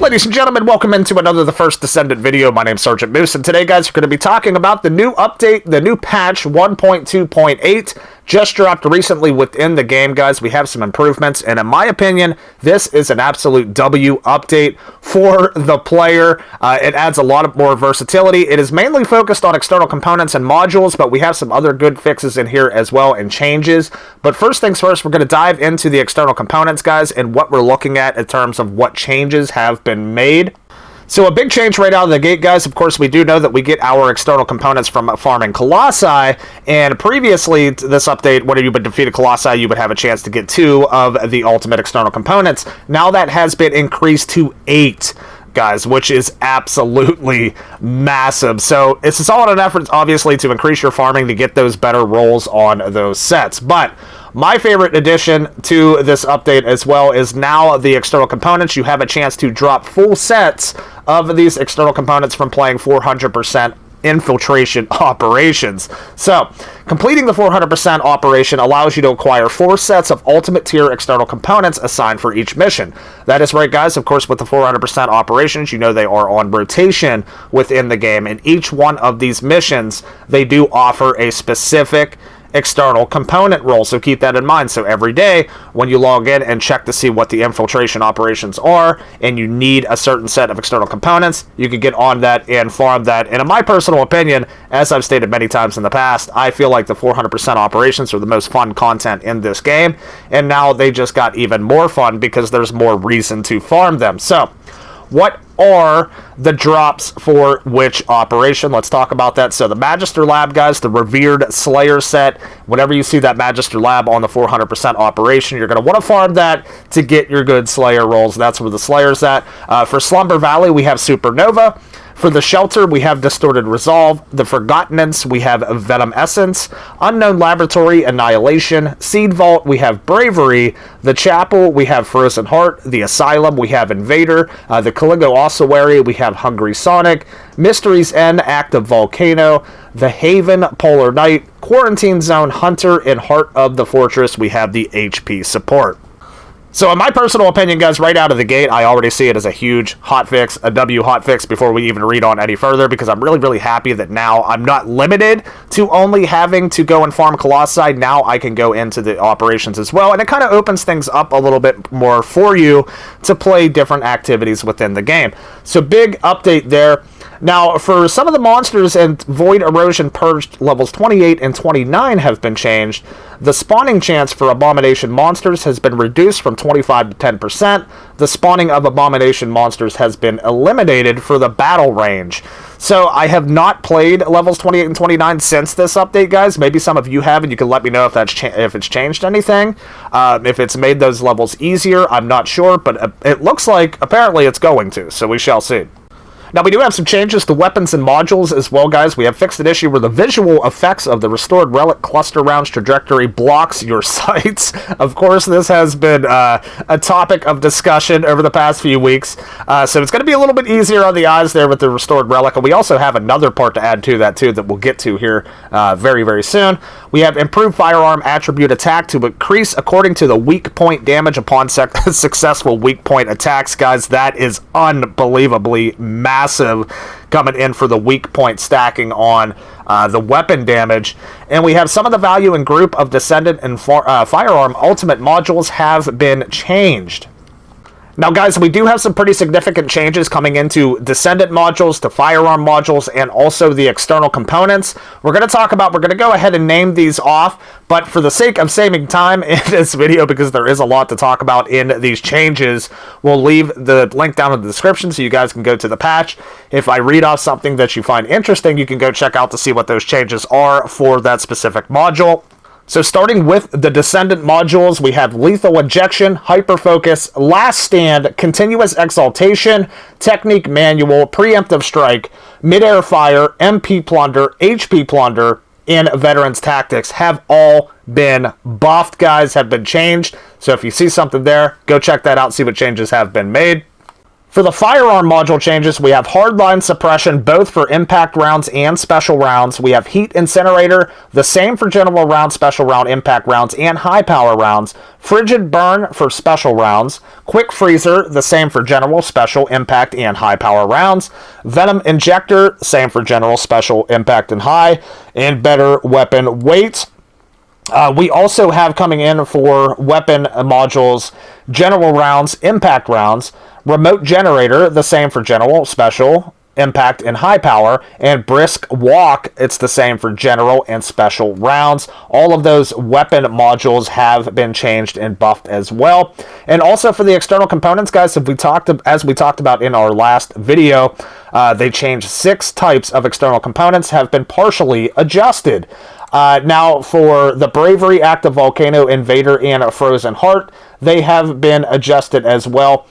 Ladies and gentlemen, welcome into another The First Descendant video. My name's Sergeant Moose, and today, guys, we're going to be talking about the new update, the new patch 1.2.8. Just dropped recently within the game, guys. We have some improvements, and in my opinion, this is an absolute W update for the player. It adds a lot more versatility. It is mainly focused on external components and modules, but we have some other good fixes in here as well and changes. But first things first, we're going to dive into the external components, guys, and what we're looking at in terms of what changes have been made. So a big change right out of the gate, guys. Of course, we do know that we get our external components from farming Colossi, and previously to this update, when you would defeat a Colossi, you would have a chance to get 2 of the ultimate external components. Now that has been increased to 8. Guys, which is absolutely massive. So it's all in an effort, obviously, to increase your farming to get those better rolls on those sets. But my favorite addition to this update as well is now the external components. You have a chance to drop full sets of these external components from playing 400% infiltration operations. So, completing the 400% operation allows you to acquire 4 sets of ultimate tier external components assigned for each mission. That is right, guys. Of course, with the 400% operations, you know they are on rotation within the game, and each one of these missions, they do offer a specific external component role, so keep that in mind. So every day when you log in and check to see what the infiltration operations are and you need a certain set of external components, you can get on that and farm that. And in my personal opinion, as I've stated many times in the past, I feel like the 400% operations are the most fun content in this game, and now they just got even more fun because there's more reason to farm them. So what are the drops for which operation? Let's talk about that. So the Magister Lab, guys, the Revered Slayer set, whenever you see that Magister Lab on the 400% operation, you're going to want to farm that to get your good Slayer rolls. That's where the Slayer's at. For Slumber Valley, we have Supernova. For the Shelter, we have Distorted Resolve. The Forgottenance, we have Venom Essence. Unknown Laboratory, Annihilation. Seed Vault, we have Bravery. The Chapel, we have Frozen Heart. The Asylum, we have Invader. The Caligo Ossuary, we have Hungry Sonic. Mystery's End, Active Volcano. The Haven, Polar Knight. Quarantine Zone, Hunter. And Heart of the Fortress, we have the HP support. So in my personal opinion, guys, right out of the gate, I already see it as a huge hotfix, a W hotfix, before we even read on any further, because I'm really, really happy that now I'm not limited to only having to go and farm Colossi. Now I can go into the operations as well, and it kind of opens things up a little bit more for you to play different activities within the game. So big update there. Now, for some of the monsters and Void Erosion Purged levels 28 and 29 have been changed. The spawning chance for Abomination monsters has been reduced from 25 to 10%. The spawning of Abomination monsters has been eliminated for the battle range. So, I have not played levels 28 and 29 since this update, guys. Maybe some of you have, and you can let me know if that's if it's changed anything. If it's made those levels easier, I'm not sure, but it looks like apparently it's going to, so we shall see. Now, we do have some changes to weapons and modules as well, guys. We have fixed an issue where the visual effects of the restored relic cluster rounds trajectory blocks your sights. Of course, this has been a topic of discussion over the past few weeks. So it's going to be a little bit easier on the eyes there with the restored relic. And we also have another part to add to that, too, that we'll get to here very, very soon. We have improved firearm attribute attack to increase according to the weak point damage upon successful weak point attacks, guys. That is unbelievably massive coming in for the weak point stacking on the weapon damage. And we have some of the value and group of Descendant and Firearm Ultimate modules have been changed. Now, guys, we do have some pretty significant changes coming into Descendant modules, to Firearm modules, and also the external components. We're going to go ahead and name these off, but for the sake of saving time in this video, because there is a lot to talk about in these changes, we'll leave the link down in the description so you guys can go to the patch. If I read off something that you find interesting, you can go check out to see what those changes are for that specific module. So starting with the Descendant modules, we have Lethal Injection, Hyperfocus, Last Stand, Continuous Exaltation, Technique Manual, Preemptive Strike, Midair Fire, MP Plunder, HP Plunder, and Veterans Tactics have all been buffed, guys, have been changed. So if you see something there, go check that out, see what changes have been made. For the firearm module changes, we have hardline suppression both for impact rounds and special rounds. We have heat incinerator, the same for general round, special round, impact rounds, and high power rounds. Frigid burn for special rounds. Quick freezer, the same for general, special, impact, and high power rounds. Venom injector, same for general, special, impact, and high. And better weapon weight. We also have coming in for weapon modules, general rounds, impact rounds. Remote generator, the same for general, special, impact, and high power. And brisk walk, it's the same for general and special rounds. All of those weapon modules have been changed and buffed as well. And also for the external components, guys, as we talked about in our last video, they changed 6 types of external components, have been partially adjusted. Now, for the Bravery, Active Volcano, Invader, and Frozen Heart, they have been adjusted as well.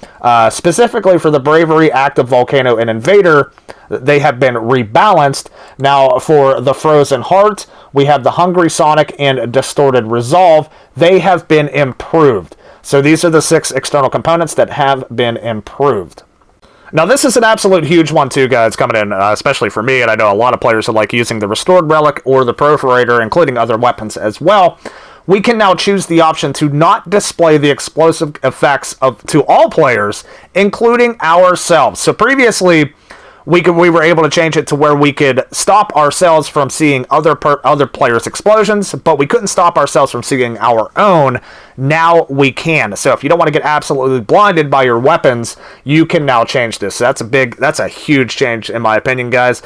Specifically for the Bravery, Active Volcano, and Invader, they have been rebalanced. Now, for the Frozen Heart, we have the Hungry Sonic and Distorted Resolve. They have been improved. So these are the 6 external components that have been improved. Now, this is an absolute huge one, too, guys, coming in, especially for me, and I know a lot of players who like using the Restored Relic or the Perforator, including other weapons as well. We can now choose the option to not display the explosive effects to all players, including ourselves. So previously, we were able to change it to where we could stop ourselves from seeing other players' explosions, but we couldn't stop ourselves from seeing our own. Now we can. So if you don't want to get absolutely blinded by your weapons, you can now change this. So that's a huge change in my opinion, guys.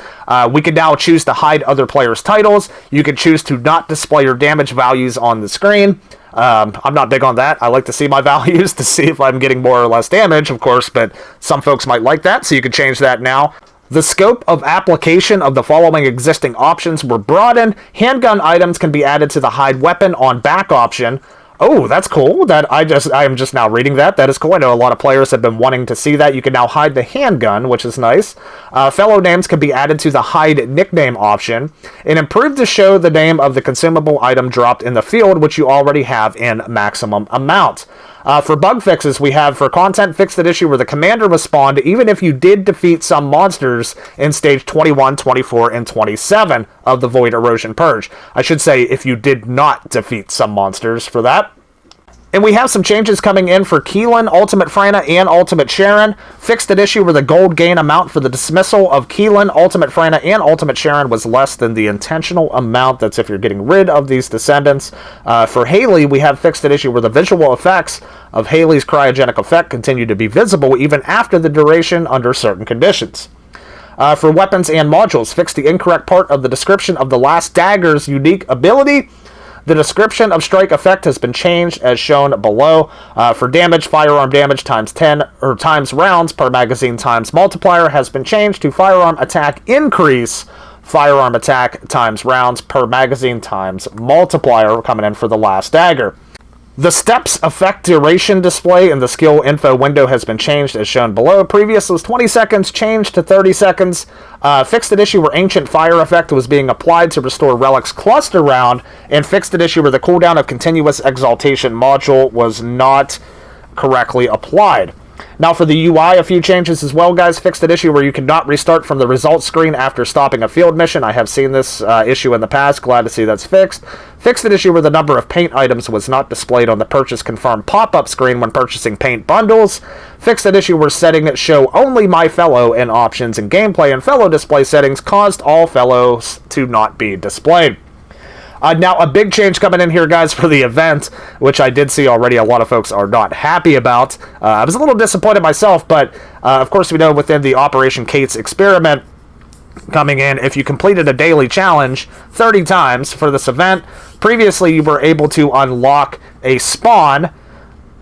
We can now choose to hide other players' titles. You can choose to not display your damage values on the screen. I'm not big on that. I like to see my values to see if I'm getting more or less damage, of course, but some folks might like that, so you can change that now. The scope of application of the following existing options were broadened. Handgun items can be added to the hide weapon on back option. Oh, that's cool. I am just now reading that. That is cool. I know a lot of players have been wanting to see that. You can now hide the handgun, which is nice. Fellow names can be added to the hide nickname option. And improved to show the name of the consumable item dropped in the field, which you already have in maximum amount. For bug fixes, we have for content fixed at issue where the commander was spawned even if you did defeat some monsters in stage 21, 24, and 27 of the Void Erosion Purge. I should say if you did not defeat some monsters for that. And we have some changes coming in for Keelan, Ultimate Frana, and Ultimate Sharon. Fixed at issue where the gold gain amount for the dismissal of Keelan, Ultimate Frana, and Ultimate Sharon was less than the intentional amount. That's if you're getting rid of these descendants. For Haley, we have fixed at issue where the visual effects of Haley's cryogenic effect continue to be visible even after the duration under certain conditions. For weapons and modules, fixed the incorrect part of the description of the last dagger's unique ability. The description of strike effect has been changed as shown below. For damage, firearm damage times 10 or times rounds per magazine times multiplier has been changed to firearm attack increase, firearm attack times rounds per magazine times multiplier coming in for the last dagger. The steps effect duration display in the skill info window has been changed as shown below. Previous was 20 seconds, changed to 30 seconds. Fixed at issue where Ancient Fire effect was being applied to restore Relic's cluster round, and fixed at issue where the cooldown of Continuous Exaltation module was not correctly applied. Now for the UI, a few changes as well, guys. Fixed at issue where you cannot restart from the results screen after stopping a field mission. I have seen this issue in the past. Glad to see that's fixed. Fixed at issue where the number of paint items was not displayed on the purchase confirmed pop-up screen when purchasing paint bundles. Fixed at issue where setting show only my fellow in options and gameplay and fellow display settings caused all fellows to not be displayed. Now, a big change coming in here, guys, for the event, which I did see already a lot of folks are not happy about. I was a little disappointed myself, but of course we know within the Operation Kate's experiment coming in, if you completed a daily challenge 30 times for this event, previously you were able to unlock a spawn.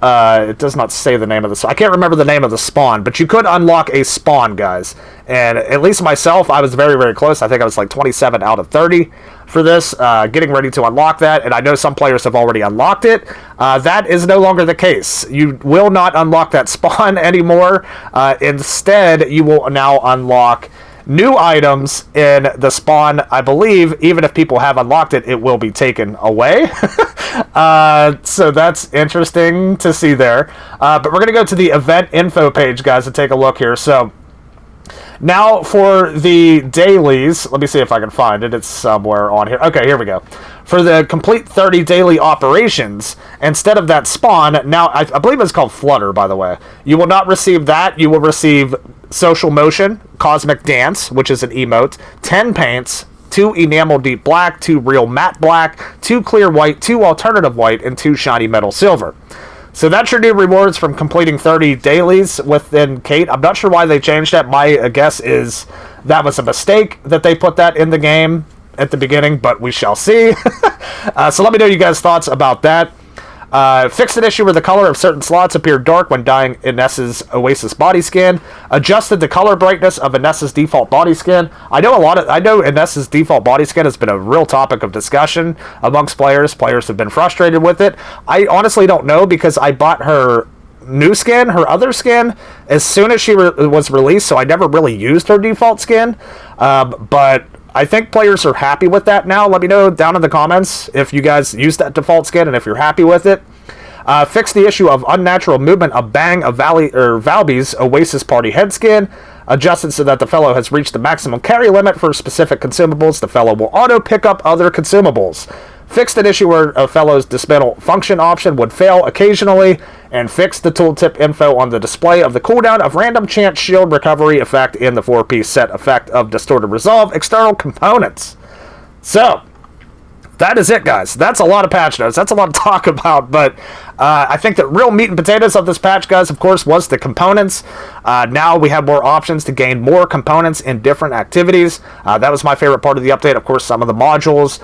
It does not say the name of the spawn. I can't remember the name of the spawn, but you could unlock a spawn, guys. And at least myself, I was very, very close. I think I was like 27 out of 30 for this, getting ready to unlock that. And I know some players have already unlocked it. That is no longer the case. You will not unlock that spawn anymore. Instead, you will now unlock new items in the spawn. I believe even if people have unlocked it, it will be taken away. So that's interesting to see there. But we're going to go to the event info page, guys, and take a look here. So now for the dailies, let me see if I can find it. It's somewhere on here. Okay, here we go. For the complete 30 daily operations, instead of that spawn, now I believe it's called Flutter, by the way. You will not receive that. You will receive Social Motion, Cosmic Dance, which is an emote, 10 paints, 2 enamel deep black, 2 real matte black, 2 clear white, 2 alternative white, and 2 shiny metal silver. So that's your new rewards from completing 30 dailies within Kate. I'm not sure why they changed that. My guess is that was a mistake that they put that in the game at the beginning, but we shall see. So let me know you guys' thoughts about that. Fixed an issue where the color of certain slots appeared dark when dyeing Inessa's Oasis body skin. Adjusted the color brightness of Inessa's default body skin. I know Inessa's default body skin has been a real topic of discussion amongst players. Players have been frustrated with it. I honestly don't know because I bought her new skin, her other skin, as soon as she was released, so I never really used her default skin. But I think players are happy with that now. Let me know down in the comments if you guys use that default skin and if you're happy with it. Fix the issue of unnatural movement of Valby's Oasis Party head skin. Adjusted so that the fellow has reached the maximum carry limit for specific consumables. The fellow will auto pick up other consumables. Fixed an issue where a fellow's dismantle function option would fail occasionally, and fixed the tooltip info on the display of the cooldown of random chance shield recovery effect in the 4-piece set effect of distorted resolve external components. So that is it, guys. That's a lot of patch notes. That's a lot to talk about, but I think the real meat and potatoes of this patch, guys, of course, was the components. Now we have more options to gain more components in different activities. That was my favorite part of the update. Of course, some of the modules,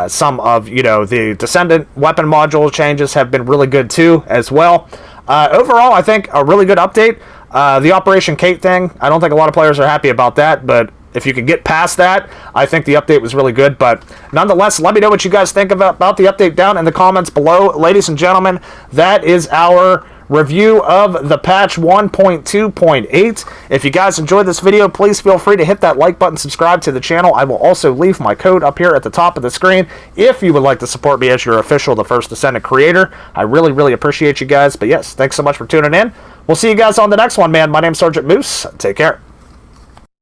some of, the Descendant weapon module changes have been really good, too, as well. Overall, I think a really good update. The Operation Kate thing, I don't think a lot of players are happy about that, but if you can get past that, I think the update was really good. But nonetheless, let me know what you guys think about the update down in the comments below. Ladies and gentlemen, that is our review of the patch 1.2.8. If you guys enjoyed this video, please feel free to hit that like button, subscribe to the channel. I will also leave my code up here at the top of the screen if you would like to support me as your official The First Descendant creator. I really, really appreciate you guys. But yes, thanks so much for tuning in. We'll see you guys on the next one, man. My name's Sergeant Moose. Take care.